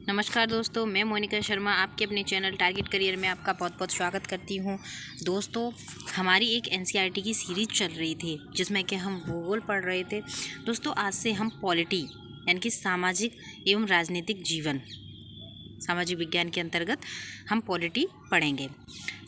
नमस्कार दोस्तों, मैं मोनिका शर्मा आपके अपने चैनल टारगेट करियर में आपका बहुत बहुत स्वागत करती हूं। दोस्तों, हमारी एक एनसीईआरटी की सीरीज चल रही थी जिसमें कि हम भूगोल पढ़ रहे थे। दोस्तों, आज से हम पॉलिटी यानी कि सामाजिक एवं राजनीतिक जीवन, सामाजिक विज्ञान के अंतर्गत हम पॉलिटी पढ़ेंगे।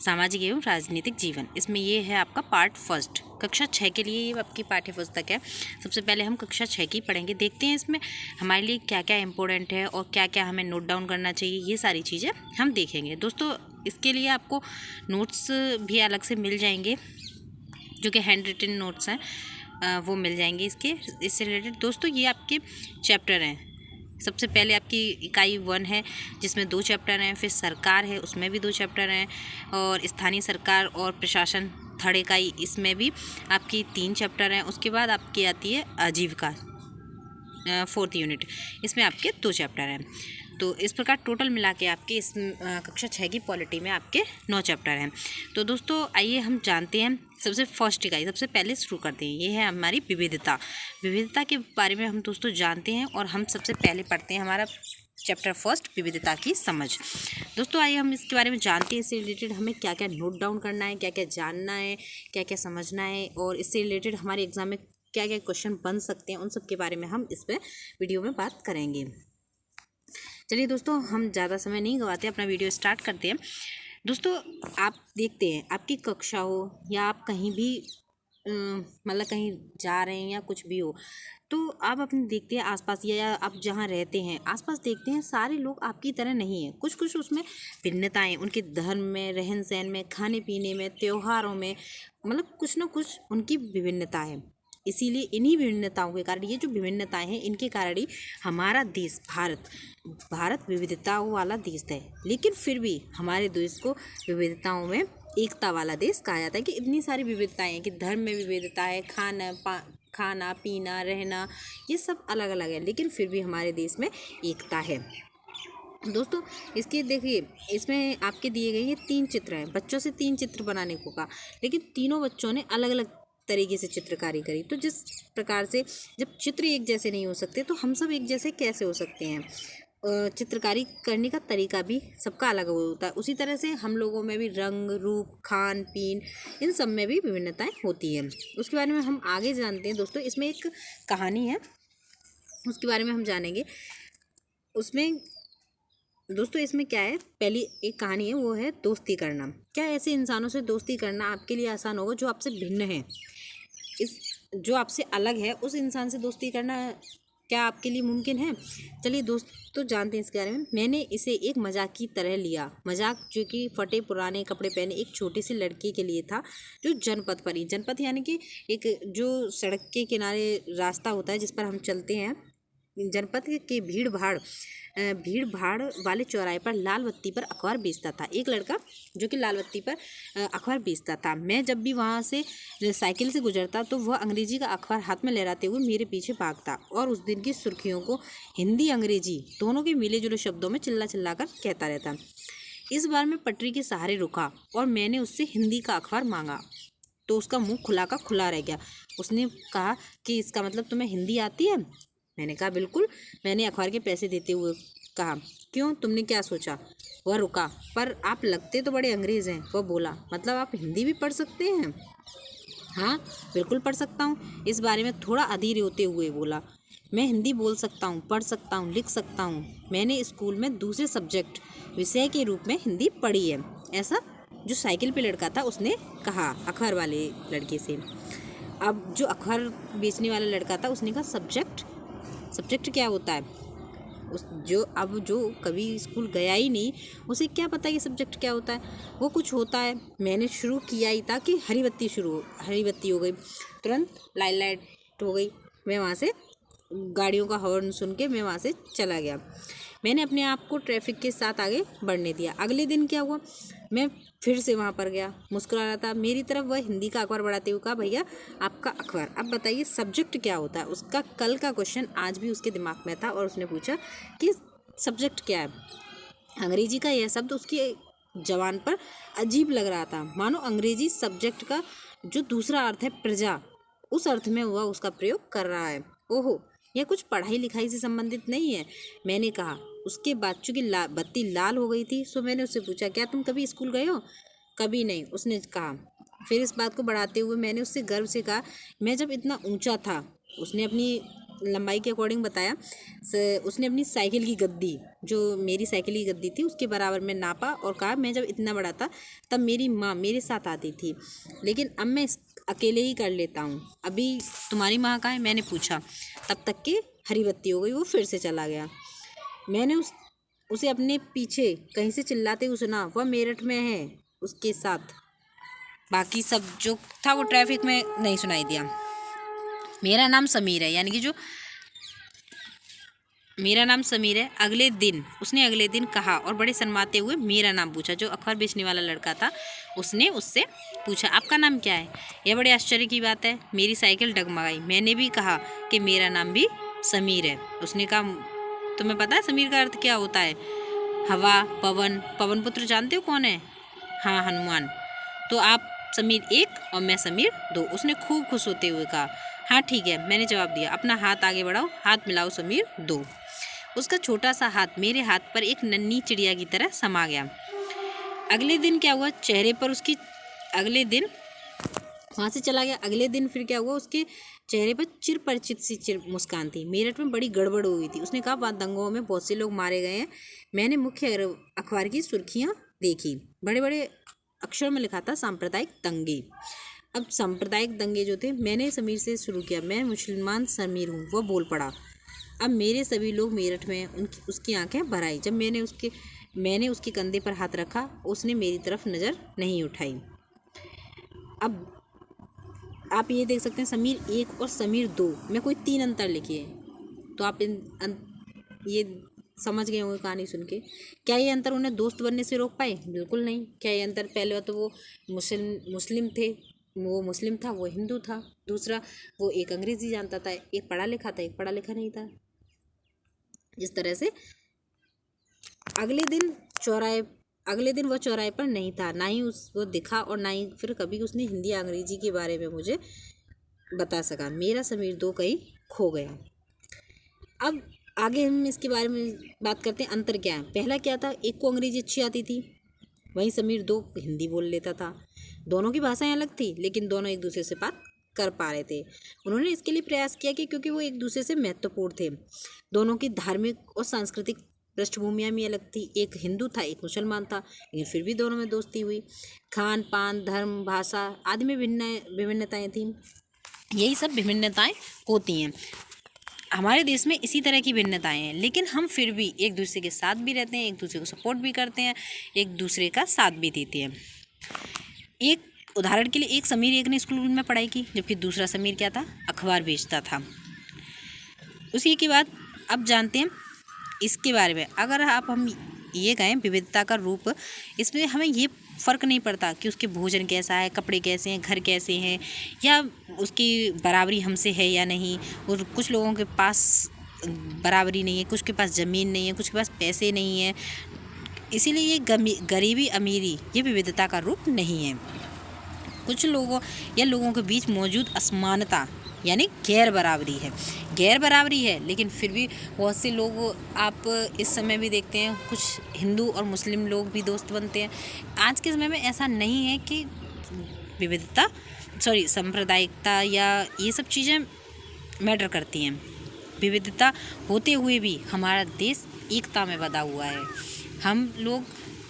सामाजिक एवं राजनीतिक जीवन, इसमें ये है आपका पार्ट फर्स्ट। कक्षा 6 के लिए ये आपकी पाठ्य पुस्तक है। सबसे पहले हम कक्षा 6 की पढ़ेंगे। देखते हैं इसमें हमारे लिए क्या क्या इम्पोर्टेंट है और क्या क्या हमें नोट डाउन करना चाहिए, ये सारी चीज़ें हम देखेंगे। दोस्तों, इसके लिए आपको नोट्स भी अलग से मिल जाएंगे, जो कि हैंड रिटन नोट्स हैं, वो मिल जाएंगे इससे रिलेटेड। दोस्तों, ये आपके चैप्टर हैं। सबसे पहले आपकी इकाई 1 है जिसमें 2 चैप्टर हैं, फिर सरकार है उसमें भी 2 चैप्टर हैं, और स्थानीय सरकार और प्रशासन थर्ड इकाई, इसमें भी आपकी 3 चैप्टर हैं। उसके बाद आपकी आती है आजीविका 4th यूनिट, इसमें आपके 2 चैप्टर हैं। तो इस प्रकार टोटल मिला के आपके इस कक्षा 6 की पॉलिटी में आपके 9 चैप्टर हैं। तो दोस्तों, आइए हम जानते हैं। सबसे फर्स्ट इकाई सबसे पहले शुरू करते हैं। ये है हमारी विविधता। विविधता के बारे में हम दोस्तों जानते हैं, और हम सबसे पहले पढ़ते हैं हमारा चैप्टर फर्स्ट, विविधता की समझ। दोस्तों, आइए हम इसके बारे में जानते हैं। इससे रिलेटेड हमें क्या क्या नोट डाउन करना है, क्या क्या जानना है, क्या क्या समझना है, और इससे रिलेटेड हमारे एग्जाम में क्या क्या क्वेश्चन बन सकते हैं, उन सब के बारे में हम इस पर वीडियो में बात करेंगे। चलिए दोस्तों, हम ज़्यादा समय नहीं गवाते, अपना वीडियो स्टार्ट करते हैं। दोस्तों, आप देखते हैं आपकी कक्षा हो या आप कहीं भी मतलब कहीं जा रहे हैं या कुछ भी हो, तो आप अपने देखते हैं आसपास या आप जहाँ रहते हैं आसपास देखते हैं सारे लोग आपकी तरह नहीं हैं। कुछ कुछ उसमें भिन्नताएं, उनके धर्म में, रहन सहन में, खाने पीने में, त्योहारों में, मतलब कुछ ना कुछ उनकी विभिन्नता है। इसीलिए इन्हीं विभिन्नताओं के कारण, ये जो विभिन्नताएं हैं, इनके कारण ही हमारा देश भारत विविधताओं वाला देश है। लेकिन फिर भी हमारे देश को विविधताओं में एकता वाला देश कहा जाता है, कि इतनी सारी विविधताएं हैं, कि धर्म में विविधता है, खाना पीना रहना, ये सब अलग अलग है, लेकिन फिर भी हमारे देश में एकता है। दोस्तों, इसके देखिए, इसमें आपके दिए गए ये 3 चित्र हैं। बच्चों से 3 चित्र बनाने को कहा, लेकिन तीनों बच्चों ने अलग अलग तरीके से चित्रकारी करी। तो जिस प्रकार से जब चित्र एक जैसे नहीं हो सकते, तो हम सब एक जैसे कैसे हो सकते हैं। चित्रकारी करने का तरीका भी सबका अलग होता है। उसी तरह से हम लोगों में भी रंग रूप, खान पीन, इन सब में भी विभिन्नताएं होती हैं। उसके बारे में हम आगे जानते हैं। दोस्तों, इसमें एक कहानी है, उसके बारे में हम जानेंगे। उसमें दोस्तों, इसमें क्या है, पहली एक कहानी है, वो है दोस्ती करना। क्या ऐसे इंसानों से दोस्ती करना आपके लिए आसान होगा जो आपसे भिन्न है? इस जो आपसे अलग है, उस इंसान से दोस्ती करना क्या आपके लिए मुमकिन है? चलिए दोस्तों, जानते हैं इसके बारे में। मैंने इसे एक मजाक की तरह लिया। मजाक जो कि फटे पुराने कपड़े पहने एक छोटे से लड़के के लिए था, जो जनपथ पर ही, जनपथ यानी कि एक जो सड़क के किनारे रास्ता होता है जिस पर हम चलते हैं, जनपद के भीड़ भाड़ वाले चौराहे पर लाल बत्ती पर अखबार बेचता था एक लड़का, जो कि लाल बत्ती पर अखबार बेचता था। मैं जब भी वहाँ से साइकिल से गुजरता तो वह अंग्रेजी का अखबार हाथ में लहराते हुए मेरे पीछे भागता, और उस दिन की सुर्खियों को हिंदी अंग्रेजी दोनों के मिले जुले शब्दों में चिल्ला चिल्ला कर कहता रहता। इस बार मैं पटरी के सहारे रुका और मैंने उससे हिंदी का अखबार मांगा, तो उसका मुँह खुला का खुला रह गया। उसने कहा कि इसका मतलब तुम्हें हिंदी आती है? मैंने कहा बिल्कुल। मैंने अखबार के पैसे देते हुए कहा, क्यों, तुमने क्या सोचा? वह रुका, पर आप लगते तो बड़े अंग्रेज़ हैं। वह बोला, मतलब आप हिंदी भी पढ़ सकते हैं? हाँ, बिल्कुल पढ़ सकता हूँ। इस बारे में थोड़ा अधीर होते हुए बोला, मैं हिंदी बोल सकता हूँ, पढ़ सकता हूँ, लिख सकता हूँ। मैंने स्कूल में दूसरे सब्जेक्ट विषय के रूप में हिंदी पढ़ी है। ऐसा जो साइकिल पे लड़का था उसने कहा अखबार वाले लड़के से। अब जो अखबार बेचने वाला लड़का था उसने कहा, सब्जेक्ट क्या होता है? जो कभी स्कूल गया ही नहीं, उसे क्या पता कि सब्जेक्ट क्या होता है। वो कुछ होता है। मैंने शुरू किया ही था कि हरी बत्ती हो गई, तुरंत लाइट हो गई। मैं वहाँ से गाड़ियों का हॉर्न सुन के मैं वहाँ से चला गया। मैंने अपने आप को ट्रैफिक के साथ आगे बढ़ने दिया। अगले दिन क्या हुआ, मैं फिर से वहाँ पर गया। मुस्कुरा रहा था मेरी तरफ वह हिंदी का अखबार बढ़ाते हुए कहा, भैया आपका अखबार, अब बताइए सब्जेक्ट क्या होता है? उसका कल का क्वेश्चन आज भी उसके दिमाग में था, और उसने पूछा कि सब्जेक्ट क्या है। अंग्रेजी का यह शब्द उसकी जबान पर अजीब लग रहा था, मानो अंग्रेजी सब्जेक्ट का जो दूसरा अर्थ है प्रजा, उस अर्थ में वह उसका प्रयोग कर रहा है। ओहो, यह कुछ पढ़ाई लिखाई से संबंधित नहीं है, मैंने कहा। उसके बाद चूँकि बत्ती लाल हो गई थी, सो मैंने उससे पूछा, क्या तुम कभी स्कूल गए हो? कभी नहीं, उसने कहा। फिर इस बात को बढ़ाते हुए मैंने उससे गर्व से कहा, मैं जब इतना ऊंचा था, उसने अपनी लंबाई के अकॉर्डिंग बताया, उसने अपनी साइकिल की गद्दी, जो मेरी साइकिल की गद्दी थी, उसके बराबर में नापा और कहा, मैं जब इतना बड़ा था तब मेरी माँ मेरे साथ आती थी, लेकिन अब मैं अकेले ही कर लेता हूँ। अभी तुम्हारी माँ कहाँ है? मैंने पूछा। तब तक कि हरी बत्ती हो गई, वो फिर से चला गया। मैंने उसे अपने पीछे कहीं से चिल्लाते हुए सुना, वह मेरठ में है उसके साथ। बाकी सब जो था वो ट्रैफिक में नहीं सुनाई दिया। मेरा नाम समीर है, यानी कि जो मेरा नाम समीर है। उसने अगले दिन कहा और बड़े शर्माते हुए मेरा नाम पूछा। जो अखबार बेचने वाला लड़का था उसने उससे पूछा, आपका नाम क्या है? यह बड़े आश्चर्य की बात है। मेरी साइकिल डगमगाई। मैंने भी कहा कि मेरा नाम भी समीर है। उसने कहा, तुम्हें पता है समीर का अर्थ क्या होता है? हवा, पवन। पवन पुत्र जानते हो कौन है? हाँ, हनुमान। तो आप समीर 1 और मैं समीर 2। उसने खूब खुश होते हुए कहा, हाँ ठीक है, मैंने जवाब दिया। अपना हाथ आगे बढ़ाओ, हाथ मिलाओ समीर 2। उसका छोटा सा हाथ मेरे हाथ पर एक नन्ही चिड़िया की तरह समा गया। अगले दिन क्या हुआ? चेहरे पर उसकी अगले दिन वहाँ से चला गया। अगले दिन फिर क्या हुआ? उसके चेहरे पर चिर परिचित सी मुस्कान थी। मेरठ में बड़ी गड़बड़ हुई थी। उसने कहा, वहाँ दंगों में बहुत से लोग मारे गए हैं। मैंने मुख्य अखबार की सुर्खियाँ देखी। बड़े बड़े अक्षर में लिखा था, सांप्रदायिक दंगे। अब सांप्रदायिक दंगे जो थे, मैंने समीर से शुरू किया, मैं मुसलमान समीर हूँ। वह बोल पड़ा। अब मेरे सभी लोग मेरठ में उसकी आंखें भर आई। जब मैंने उसके कंधे पर हाथ रखा, उसने मेरी तरफ नज़र नहीं उठाई। अब आप ये देख सकते हैं, समीर 1 और समीर 2 में कोई 3 अंतर लिखे हैं। तो आप ये समझ गए होंगे कहानी सुन के। क्या ये अंतर उन्हें दोस्त बनने से रोक पाए? बिल्कुल नहीं। क्या ये अंतर? पहले तो वो मुस्लिम थे, वो मुस्लिम था, वो हिंदू था। दूसरा, वो एक अंग्रेज़ी जानता था, एक पढ़ा लिखा था, एक पढ़ा लिखा नहीं था। जिस तरह से अगले दिन वह चौराहे पर नहीं था, ना ही वो दिखा और ना ही फिर कभी उसने हिंदी या अंग्रेजी के बारे में मुझे बता सका। मेरा समीर 2 कहीं खो गया। अब आगे हम इसके बारे में बात करते हैं, अंतर क्या है। पहला क्या था? एक को अंग्रेजी अच्छी आती थी, वहीं समीर 2 हिंदी बोल लेता था। दोनों की भाषाएं अलग थी, लेकिन दोनों एक दूसरे से बात कर पा रहे थे। उन्होंने इसके लिए प्रयास किया कि क्योंकि वो एक दूसरे से महत्वपूर्ण थे। दोनों की धार्मिक और सांस्कृतिक पृष्ठभूमियाँ भी अलग थी। एक हिंदू था, एक मुसलमान था, लेकिन फिर भी दोनों में दोस्ती हुई। खान पान, धर्म, भाषा आदि में विभिन्नताएँ थीं। यही सब विभिन्नताएँ होती हैं। हमारे देश में इसी तरह की भिन्नताएं हैं, लेकिन हम फिर भी एक दूसरे के साथ भी रहते हैं, एक दूसरे को सपोर्ट भी करते हैं, एक दूसरे का साथ भी देते हैं। एक उदाहरण के लिए, एक समीर 1 ने स्कूल में पढ़ाई की, जबकि दूसरा समीर क्या था? अखबार बेचता था। उसी के बाद अब जानते हैं इसके बारे में। अगर हम ये कहें विविधता का रूप, इसमें हमें ये फ़र्क नहीं पड़ता कि उसके भोजन कैसा है, कपड़े कैसे हैं, घर कैसे हैं, या उसकी बराबरी हमसे है या नहीं। और कुछ लोगों के पास बराबरी नहीं है, कुछ के पास ज़मीन नहीं है, कुछ के पास पैसे नहीं है। इसीलिए ये गरीबी अमीरी ये विविधता का रूप नहीं है। कुछ लोगों या लोगों के बीच मौजूद असमानता यानी गैर बराबरी है, लेकिन फिर भी बहुत से लोग आप इस समय भी देखते हैं, कुछ हिंदू और मुस्लिम लोग भी दोस्त बनते हैं। आज के समय में ऐसा नहीं है कि सांप्रदायिकता या ये सब चीज़ें मैटर करती हैं। विविधता होते हुए भी हमारा देश एकता में बंधा हुआ है। हम लोग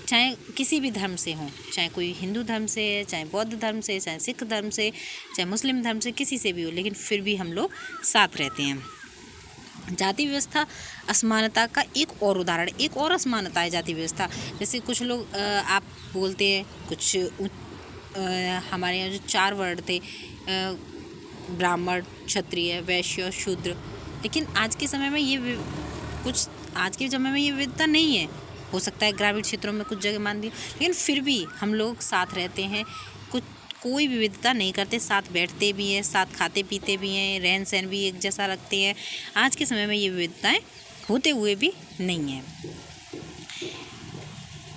चाहे किसी भी धर्म से हों, चाहे कोई हिंदू धर्म से है, चाहे बौद्ध धर्म से, चाहे सिख धर्म से, चाहे मुस्लिम धर्म से, किसी से भी हो, लेकिन फिर भी हम लोग साथ रहते हैं। जाति व्यवस्था असमानता का एक और उदाहरण, एक और असमानता है जाति व्यवस्था। जैसे कुछ लोग आप बोलते हैं, कुछ हमारे यहाँ जो 4 वर्ण थे, ब्राह्मण, क्षत्रिय, वैश्य, शूद्र, लेकिन आज के समय में ये विविधता नहीं है। हो सकता है ग्रामीण क्षेत्रों में कुछ जगह मान दी, लेकिन फिर भी हम लोग साथ रहते हैं, कोई विविधता नहीं करते, साथ बैठते भी हैं, साथ खाते पीते भी हैं, रहन सहन भी एक जैसा रखते हैं। आज के समय में ये विविधताएं होते हुए भी नहीं हैं।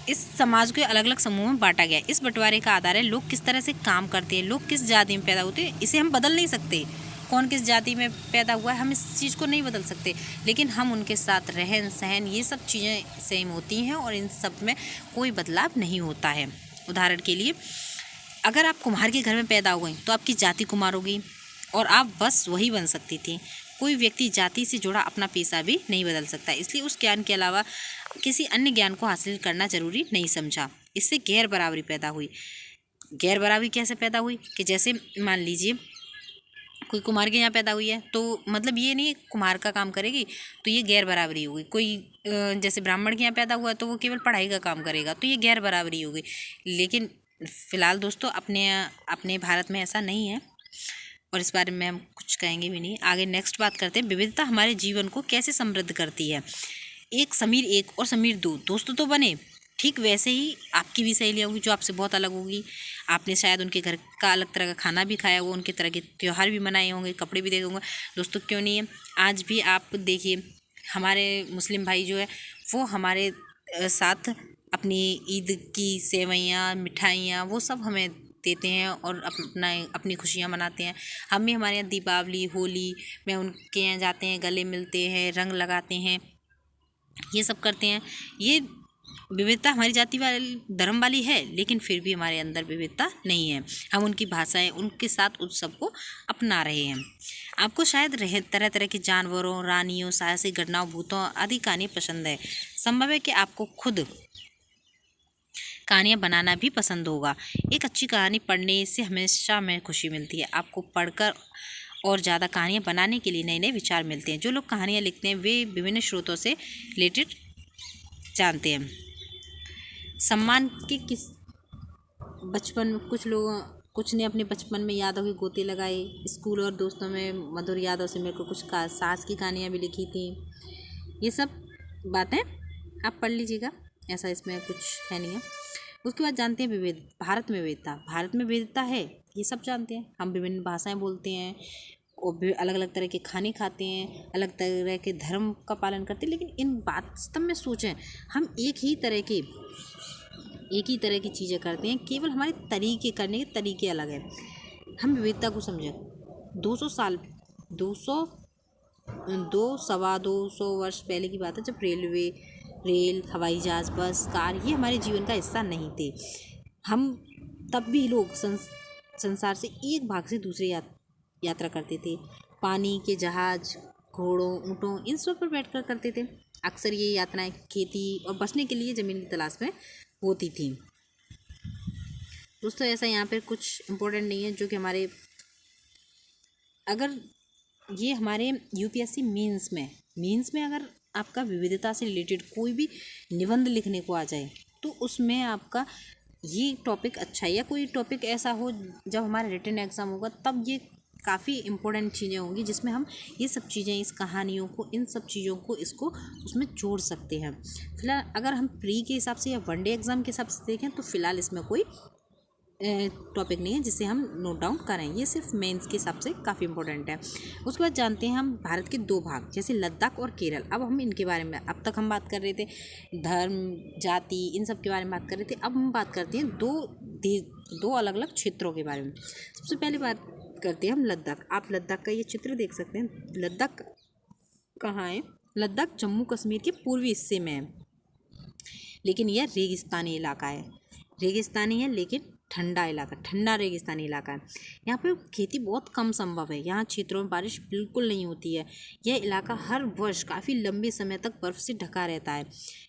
इस समाज को अलग अलग समूहों में बांटा गया। इस बंटवारे का आधार है लोग किस तरह से काम करते हैं, लोग किस जाति में पैदा होते हैं। इसे हम बदल नहीं सकते, कौन किस जाति में पैदा हुआ है हम इस चीज़ को नहीं बदल सकते, लेकिन हम उनके साथ रहन सहन ये सब चीज़ें सेम होती हैं और इन सब में कोई बदलाव नहीं होता है। उदाहरण के लिए अगर आप कुम्हार के घर में पैदा हुए तो आपकी जाति कुम्हार होगी और आप बस वही बन सकती थी। कोई व्यक्ति जाति से जुड़ा अपना पेशा भी नहीं बदल सकता, इसलिए उस ज्ञान के अलावा किसी अन्य ज्ञान को हासिल करना जरूरी नहीं समझा। इससे गैर बराबरी पैदा हुई। गैर बराबरी कैसे पैदा हुई कि जैसे मान लीजिए कोई कुम्हार के यहाँ पैदा हुई है तो मतलब ये नहीं कुम्हार का काम करेगी तो ये गैर बराबरी होगी। कोई जैसे ब्राह्मण के यहाँ पैदा हुआ तो वो केवल पढ़ाई का काम करेगा तो ये गैर बराबरी होगी। लेकिन फ़िलहाल दोस्तों अपने भारत में ऐसा नहीं है और इस बारे में हम कुछ कहेंगे भी नहीं। आगे नेक्स्ट बात करते हैं, विविधता हमारे जीवन को कैसे समृद्ध करती है। एक समीर एक और समीर दो दोस्तों तो बने, ठीक वैसे ही आपकी भी सहेलियाँ होंगी जो आपसे बहुत अलग होगी। आपने शायद उनके घर का अलग तरह का खाना भी खाया होगा, उनके तरह के त्यौहार भी मनाए होंगे, कपड़े भी देखे होंगे। दोस्तों क्यों नहीं है, आज भी आप देखिए हमारे मुस्लिम भाई जो है वो हमारे साथ अपनी ईद की सेवइयाँ मिठाइयाँ वो सब हमें देते हैं और अपनी खुशियाँ मनाते हैं। हम भी हमारे यहाँ दीपावली होली में उनके यहाँ जाते हैं, गले मिलते हैं, रंग लगाते हैं, ये सब करते हैं। ये विविधता हमारी जाति वाली धर्म वाली है लेकिन फिर भी हमारे अंदर विविधता नहीं है। हम उनकी भाषाएं उनके साथ उत्सव को अपना रहे हैं। आपको शायद तरह तरह के जानवरों, रानियों, साहसिक घटनाओं, भूतों आदि कहानियाँ पसंद है। संभव है कि आपको खुद कहानियाँ बनाना भी पसंद होगा। एक अच्छी कहानी पढ़ने से हमेशा हमें खुशी मिलती है। आपको पढ़कर और ज़्यादा कहानियाँ बनाने के लिए नए नए विचार मिलते हैं। जो लोग कहानियाँ लिखते हैं वे विभिन्न स्रोतों से रिलेटेड जानते हैं। सम्मान के किस बचपन में कुछ ने अपने बचपन में यादों के गोते लगाए। स्कूल और दोस्तों में मधुर यादों से मेरे को कुछ सास की कहानियाँ भी लिखी थी। ये सब बातें आप पढ़ लीजिएगा, ऐसा इसमें कुछ है नहीं है। उसके बाद जानते हैं भारत में विविधता है, ये सब जानते हैं। हम विभिन्न भाषाएं बोलते हैं और अलग अलग तरह के खाने खाते हैं, अलग तरह के धर्म का पालन करते हैं। लेकिन इन वास्तव में सोचें, हम एक ही तरह की चीज़ें करते हैं, केवल हमारे तरीके करने के तरीके अलग हैं। हम विविधता को समझें। 200 वर्ष पहले की बात है जब रेल, हवाई जहाज़, बस, कार ये हमारे जीवन का हिस्सा नहीं थे। हम तब भी लोग संसार से एक भाग से दूसरे यात्रा करते थे। पानी के जहाज, घोड़ों, ऊँटों इन सब पर बैठकर करते थे। अक्सर ये यात्राएं खेती और बचने के लिए ज़मीन की तलाश में होती थी। दोस्तों ऐसा यहाँ पे कुछ इम्पोर्टेंट नहीं है जो कि हमारे यूपीएससी मीन्स में अगर आपका विविधता से रिलेटेड कोई भी निबंध लिखने को आ जाए तो उसमें आपका ये टॉपिक अच्छा है, या कोई टॉपिक ऐसा हो जब हमारा रिटन एग्ज़ाम होगा तब ये काफ़ी इम्पोर्टेंट चीज़ें होंगी जिसमें हम ये सब चीज़ें, इस कहानियों को, इन सब चीज़ों को उसमें जोड़ सकते हैं। फिलहाल अगर हम प्री के हिसाब से या वनडे एग्ज़ाम के हिसाब से देखें तो फ़िलहाल इसमें कोई टॉपिक नहीं है जिसे हम नोट डाउन करें। ये सिर्फ मेंस के हिसाब से काफ़ी इंपॉर्टेंट है। उसके बाद जानते हैं हम भारत के 2 भाग जैसे लद्दाख और केरल। अब हम इनके बारे में, अब तक हम बात कर रहे थे धर्म, जाति, इन सब के बारे में बात कर रहे थे। अब हम बात करते हैं दो अलग अलग क्षेत्रों के बारे में। सबसे पहले बात करते हैं हम लद्दाख। आप लद्दाख का ये चित्र देख सकते हैं। लद्दाख कहाँ है? लद्दाख जम्मू कश्मीर के पूर्वी हिस्से में है, लेकिन यह रेगिस्तानी इलाका है। रेगिस्तानी है लेकिन ठंडा रेगिस्तानी इलाका है। यहाँ पे खेती बहुत कम संभव है। यहाँ क्षेत्रों में बारिश बिल्कुल नहीं होती है। यह इलाका हर वर्ष काफ़ी लंबे समय तक बर्फ़ से ढका रहता है।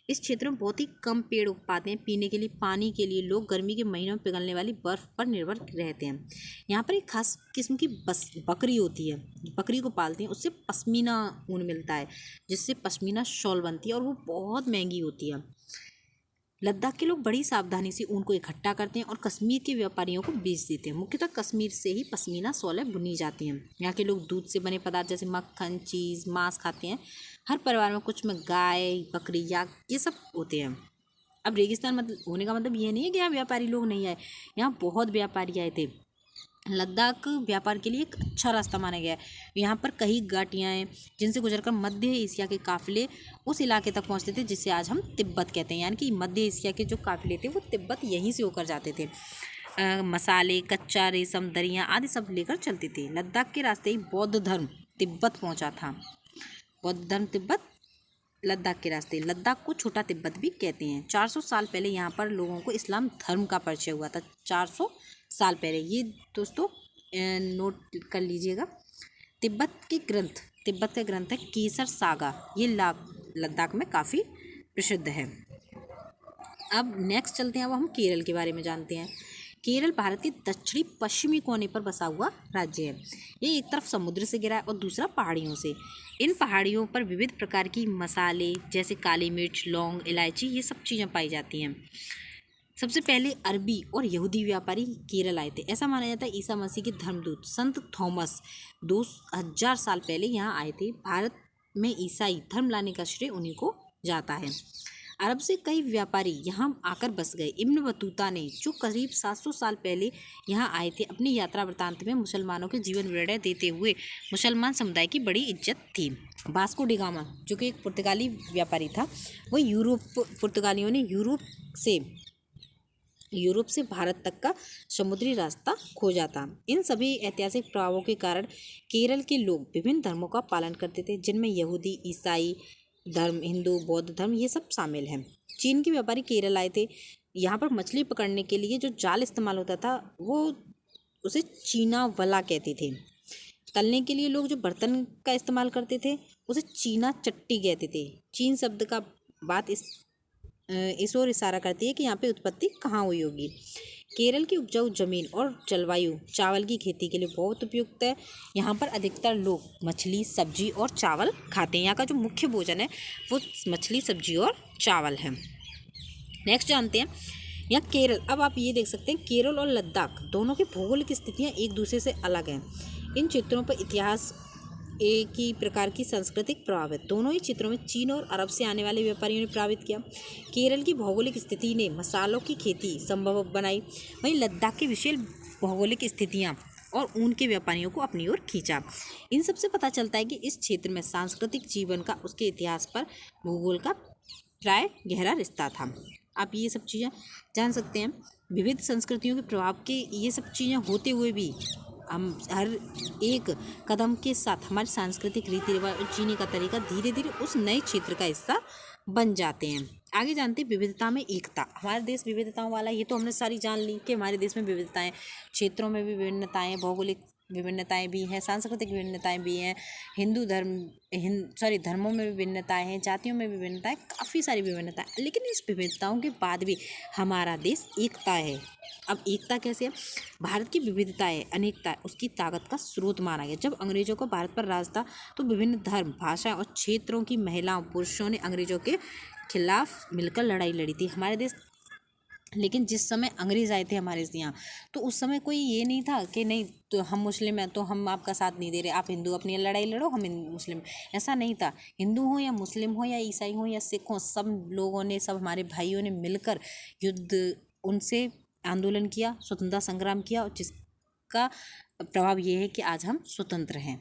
इस क्षेत्र में बहुत ही कम पेड़ उग पाते हैं। पीने के लिए पानी के लिए लोग गर्मी के महीनों में पिघलने वाली बर्फ़ पर निर्भर रहते हैं। यहाँ पर एक खास किस्म की बकरी होती है, बकरी को पालते हैं, उससे पश्मीना ऊन मिलता है जिससे पश्मीना शॉल बनती है और वो बहुत महंगी होती है। लद्दाख के लोग बड़ी सावधानी से ऊन को इकट्ठा करते हैं और कश्मीर के व्यापारियों को बेच देते हैं। मुख्यतः कश्मीर से ही पश्मीना शॉलें बुनी जाती हैं। यहाँ के लोग दूध से बने पदार्थ जैसे मक्खन, चीज़, मांस खाते हैं। हर परिवार में कुछ में गाय, बकरी या ये सब होते हैं। अब रेगिस्तान होने का मतलब ये नहीं है कि यहाँ व्यापारी लोग नहीं आए, यहाँ बहुत व्यापारी आए थे। लद्दाख व्यापार के लिए एक अच्छा रास्ता माना गया है। यहाँ पर कई घाटियाँ हैं जिनसे गुजरकर मध्य एशिया के काफ़िले उस इलाके तक पहुँचते थे जिसे आज हम तिब्बत कहते हैं। यानी कि मध्य एशिया के जो काफ़िले थे वो तिब्बत यहीं से होकर जाते थे। मसाले, कच्चा रेशम, दरियाँ आदि सब लेकर चलते थे। लद्दाख के रास्ते ही बौद्ध धर्म तिब्बत पहुंचा था। बौद्ध धर्म तिब्बत लद्दाख के रास्ते। लद्दाख को छोटा तिब्बत भी कहते हैं। 400 साल पहले यहाँ पर लोगों को इस्लाम धर्म का परिचय हुआ था। 400 साल पहले, ये दोस्तों नोट कर लीजिएगा। तिब्बत का ग्रंथ है केसर सागा, ये लद्दाख में काफ़ी प्रसिद्ध है। अब नेक्स्ट चलते हैं, अब हम केरल के बारे में जानते हैं। केरल भारत के दक्षिणी पश्चिमी कोने पर बसा हुआ राज्य है। ये एक तरफ समुद्र से घिरा है और दूसरा पहाड़ियों से। इन पहाड़ियों पर विविध प्रकार की मसाले जैसे काली मिर्च, लौंग, इलायची, ये सब चीज़ें पाई जाती हैं। सबसे पहले अरबी और यहूदी व्यापारी केरल आए थे। ऐसा माना जाता है ईसा मसीह के धर्मदूत संत थॉमस 2000 साल पहले यहाँ आए थे। भारत में ईसाई धर्म लाने का श्रेय उन्हीं को जाता है। अरब से कई व्यापारी यहाँ आकर बस गए। इब्न बतूता ने, जो करीब 700 साल पहले यहाँ आए थे, अपनी यात्रा वृत्तांत में मुसलमानों के जीवन विवरण देते हुए मुसलमान समुदाय की बड़ी इज्जत थी। वास्को डी गामा, जो कि एक पुर्तगाली व्यापारी था, वो पुर्तगालियों ने यूरोप से भारत तक का समुद्री रास्ता खोजा था। इन सभी ऐतिहासिक प्रभावों के कारण केरल के लोग विभिन्न धर्मों का पालन करते थे, जिनमें यहूदी, ईसाई धर्म, हिंदू, बौद्ध धर्म, ये सब शामिल हैं। चीन के व्यापारी केरल आए थे। यहाँ पर मछली पकड़ने के लिए जो जाल इस्तेमाल होता था वो उसे चीना वला कहते थे। तलने के लिए लोग जो बर्तन का इस्तेमाल करते थे उसे चीना चट्टी कहते थे। चीन शब्द का बात इस ओर इशारा करती है कि यहाँ पे उत्पत्ति कहाँ हुई होगी। केरल की उपजाऊ जमीन और जलवायु चावल की खेती के लिए बहुत उपयुक्त है। यहाँ पर अधिकतर लोग मछली, सब्जी और चावल खाते हैं। यहाँ का जो मुख्य भोजन है वो मछली, सब्जी और चावल है। नेक्स्ट जानते हैं यहाँ केरल। अब आप ये देख सकते हैं केरल और लद्दाख दोनों की भौगोलिक स्थितियाँ एक दूसरे से अलग हैं। इन क्षेत्रों पर इतिहास एक ही प्रकार की सांस्कृतिक प्रभाव है। दोनों ही क्षेत्रों में चीन और अरब से आने वाले व्यापारियों ने प्रभावित किया। केरल की भौगोलिक स्थिति ने मसालों की खेती संभव बनाई, वहीं लद्दाख की विशेष भौगोलिक स्थितियां और ऊन के व्यापारियों को अपनी ओर खींचा। इन सबसे पता चलता है कि इस क्षेत्र में सांस्कृतिक जीवन का उसके इतिहास पर भूगोल का प्राय गहरा रिश्ता था। आप ये सब चीज़ें जान सकते हैं। विविध संस्कृतियों के प्रभाव के ये सब चीज़ें होते हुए भी हम हर एक कदम के साथ हमारे सांस्कृतिक रीति रिवाज और जीने का तरीका धीरे धीरे उस नए क्षेत्र का हिस्सा बन जाते हैं। आगे जानते हैं विविधता में एकता। हमारा देश विविधताओं वाला, ये तो हमने सारी जान ली कि हमारे देश में विविधताएं, क्षेत्रों में भी विभिन्नताएं, भौगोलिक विभिन्नताएं भी हैं, सांस्कृतिक विभिन्नताएं भी हैं, धर्मों में विभिन्नताएं हैं, जातियों में विभिन्नताएं, काफ़ी सारी विभिन्नताएं। लेकिन इस विविधताओं के बाद भी हमारा देश एकता है। अब एकता कैसे है? भारत की विविधता है, अनेकता है, उसकी ताकत का स्रोत माना गया। जब अंग्रेजों को भारत पर राज था तो विभिन्न धर्म, भाषा और क्षेत्रों की महिलाओं, पुरुषों ने अंग्रेजों के खिलाफ मिलकर लड़ाई लड़ी थी हमारे देश। लेकिन जिस समय अंग्रेज़ आए थे हमारे यहाँ, तो उस समय कोई ये नहीं था कि नहीं तो हम मुस्लिम हैं तो हम आपका साथ नहीं दे रहे, आप हिंदू अपनी लड़ाई लड़ो, हम मुस्लिम। ऐसा नहीं था। हिंदू हो या मुस्लिम हो या ईसाई हो या सिख हो, सब लोगों ने, सब हमारे भाइयों ने मिलकर युद्ध उनसे आंदोलन किया, स्वतंत्रता संग्राम किया, और जिसका प्रभाव ये है कि आज हम स्वतंत्र हैं।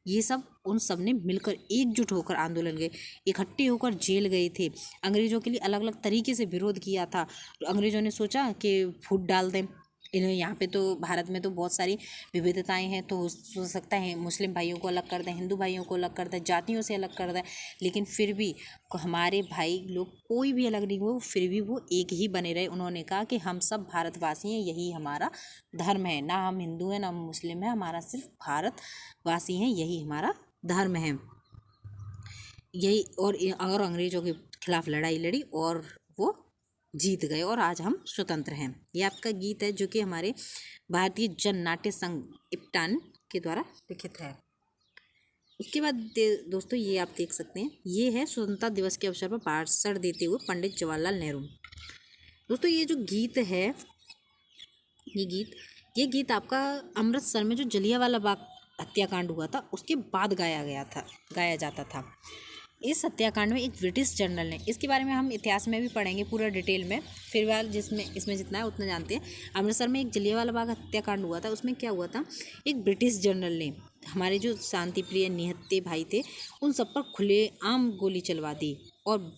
ये सब उन सब ने मिलकर एकजुट होकर आंदोलन गए, इकट्ठे होकर जेल गए थे। अंग्रेज़ों के लिए अलग अलग तरीके से विरोध किया था। अंग्रेज़ों ने सोचा कि फूट डाल दें इन्हें। यहाँ पे तो भारत में तो बहुत सारी विविधताएं हैं, तो हो सकता है मुस्लिम भाइयों को अलग कर दें, हिंदू भाइयों को अलग कर दें, जातियों से अलग कर दें। लेकिन फिर भी हमारे भाई लोग कोई भी अलग नहीं हुए, फिर भी वो एक ही बने रहे। उन्होंने कहा कि हम सब भारतवासी हैं, यही हमारा धर्म है। ना हम हिंदू हैं ना हम मुस्लिम हैं, हमारा सिर्फ भारतवासी हैं, यही हमारा धर्म है। यही और अंग्रेज़ों के खिलाफ लड़ाई लड़ी और वो जीत गए और आज हम स्वतंत्र हैं। ये आपका गीत है जो कि हमारे भारतीय जन नाट्य संघ इप्टान के द्वारा लिखित है। उसके बाद दोस्तों ये आप देख सकते हैं, ये है स्वतंत्रता दिवस के अवसर पर भाषण देते हुए पंडित जवाहरलाल नेहरू। दोस्तों ये जो गीत है, ये गीत आपका अमृतसर में जो जलियांवाला बाग हत्याकांड हुआ था उसके बाद गाया जाता था। इस हत्याकांड में एक ब्रिटिश जनरल ने, इसके बारे में हम इतिहास में भी पढ़ेंगे पूरा डिटेल में, फिलहाल इसमें जितना है उतना जानते हैं। अमृतसर में एक जलियांवाला बाग हत्याकांड हुआ था। उसमें क्या हुआ था, एक ब्रिटिश जनरल ने हमारे जो शांति प्रिय निहत्थे भाई थे उन सब पर खुलेआम गोली चलवा दी, और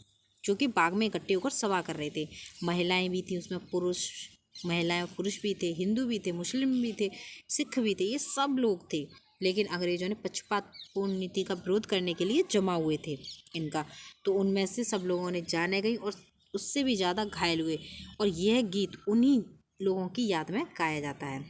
जो कि बाग में इकट्ठे होकर सभा कर रहे थे। महिलाएं भी थी उसमें, पुरुष महिलाएं और पुरुष भी थे, हिंदू भी थे, मुस्लिम भी थे, सिख भी थे, ये सब लोग थे। लेकिन अंग्रेजों ने पक्षपातपूर्ण नीति का विरोध करने के लिए जमा हुए थे इनका। तो उनमें से सब लोगों ने जाने गई और उससे भी ज़्यादा घायल हुए। और यह गीत उन्हीं लोगों की याद में गाया जाता है।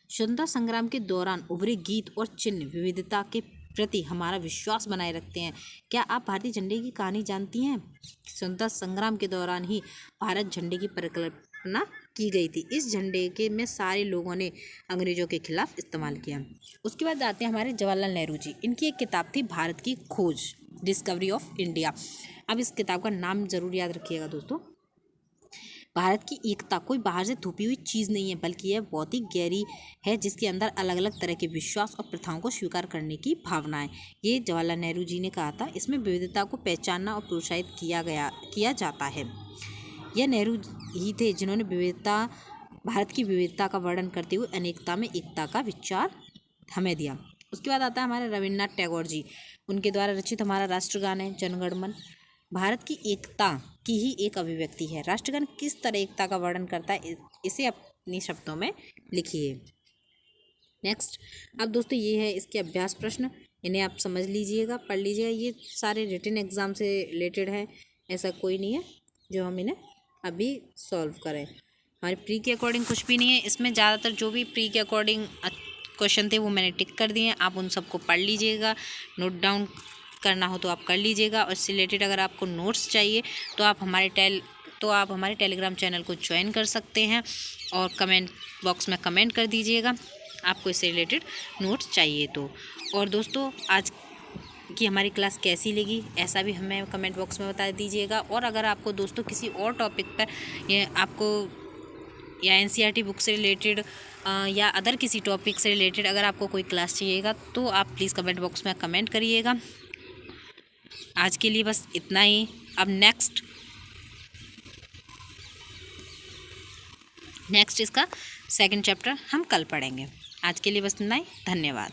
स्वतंत्रता संग्राम के दौरान उभरे गीत और चिन्ह विविधता के प्रति हमारा विश्वास बनाए रखते हैं। क्या आप भारतीय झंडे की कहानी जानती हैं? स्वतंत्रता संग्राम के दौरान ही भारत झंडे की परिकल्पना की गई थी। इस झंडे के में सारे लोगों ने अंग्रेजों के खिलाफ इस्तेमाल किया। उसके बाद आते हैं हमारे जवाहरलाल नेहरू जी। इनकी एक किताब थी भारत की खोज, डिस्कवरी ऑफ इंडिया। अब इस किताब का नाम जरूर याद रखिएगा दोस्तों। भारत की एकता कोई बाहर से थोपी हुई चीज़ नहीं है, बल्कि यह बहुत ही गहरी है, जिसके अंदर अलग अलग तरह के विश्वास और प्रथाओं को स्वीकार करने की भावना है। ये जवाहरलाल नेहरू जी ने कहा था। इसमें विविधता को पहचानना और प्रोत्साहित किया जाता है। यह नेहरू ही थे जिन्होंने भारत की विविधता का वर्णन करते हुए अनेकता में एकता का विचार हमें दिया। उसके बाद आता है हमारे रविन्द्रनाथ टैगोर जी। उनके द्वारा रचित हमारा राष्ट्रगान है जन गण मन। भारत की एकता की ही एक अभिव्यक्ति है। राष्ट्रगान किस तरह एकता का वर्णन करता है, इसे अपने शब्दों में लिखिए। नेक्स्ट, अब दोस्तों ये है इसके अभ्यास प्रश्न, इन्हें आप समझ लीजिएगा, पढ़ लीजिएगा। ये सारे रिटन एग्जाम से रिलेटेड है, ऐसा कोई नहीं है जो हम इन्हें अभी सॉल्व करें। हमारे प्री के अकॉर्डिंग कुछ भी नहीं है इसमें। ज़्यादातर जो भी प्री के अकॉर्डिंग क्वेश्चन थे वो मैंने टिक कर दिए हैं। आप उन सबको पढ़ लीजिएगा, नोट डाउन करना हो तो आप कर लीजिएगा। और इससे रिलेटेड अगर आपको नोट्स चाहिए तो आप हमारे टेलीग्राम चैनल को ज्वाइन कर सकते हैं और कमेंट बॉक्स में कमेंट कर दीजिएगा आपको इससे रिलेटेड नोट्स चाहिए तो। और दोस्तों आज कि हमारी क्लास कैसी लगी ऐसा भी हमें कमेंट बॉक्स में बता दीजिएगा। और अगर आपको दोस्तों किसी और टॉपिक पर या एनसीईआरटी बुक से रिलेटेड या अदर किसी टॉपिक से रिलेटेड अगर आपको कोई क्लास चाहिएगा तो आप प्लीज़ कमेंट बॉक्स में कमेंट करिएगा। आज के लिए बस इतना ही। अब नेक्स्ट इसका सेकंड चैप्टर हम कल पढ़ेंगे। आज के लिए बस इतना ही। धन्यवाद।